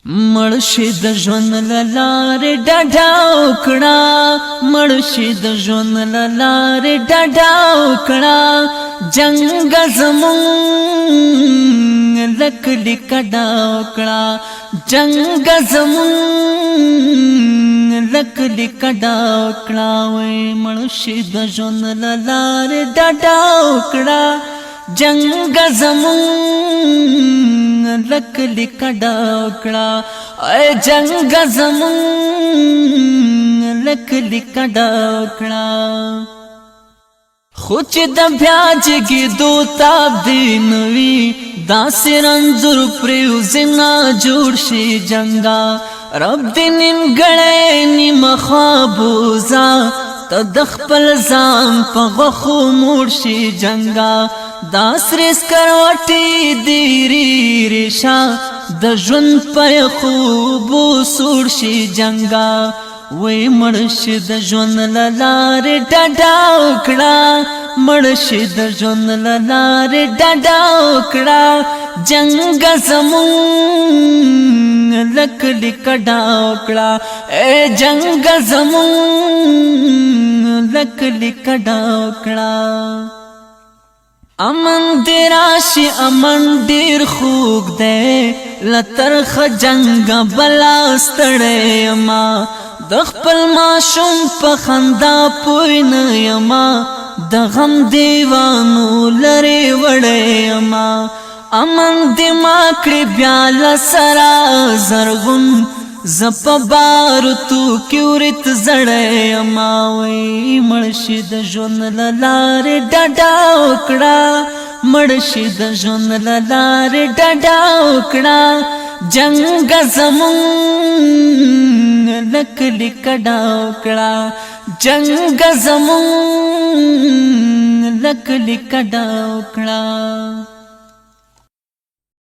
مرشي د ژوند لارې ډډه وکړه مرشي د ژوند لارې ډډه وکړه جنګ زمون لکلی کډه وکړه جنګ زمون لکلی کډه وکړه وای مرشي د ژوند لارې ډډه وکړه جنگ زمون لکلی کډه وکړه اے جنگ زمون لکلی کډه وکړه خو چې د بیا جګېدو تاب دی نوي داسې رنځور پرېوځي نا جوړ شي جنګا رب دې نیمګړی نیمه خوا بوځه ته د خپل ځان په غوښو موړ شي جنګا دا سرې سکروټې دیرې ریشه د ژوند په خوبو سوړ شي جنګا وای مړ شي د ژوند لارې ډډه وکړه مړ شي د ژوند لارې ډډه وکړه جنګ زمون لکلی کډه وکړه اے جنګ زمون لکلی کډه وکړه امن دی راشي امن ډیر خوږ دی لترخ جنګ بلا ستړی ما د خپل ماشوم په خندا پوی نه یما د غم دیوانو لرې وړی ما امن دی ما کړی بیا لسرا زرغون زپ بارو تو کیورت زړی ما وای مرشي د ژوند لارې ډډه وکړه مرشي د ژوند لارې ډډه وکړه جنګ زمون لکلی کډه وکړه جنګ زمون لکلی کډه وکړه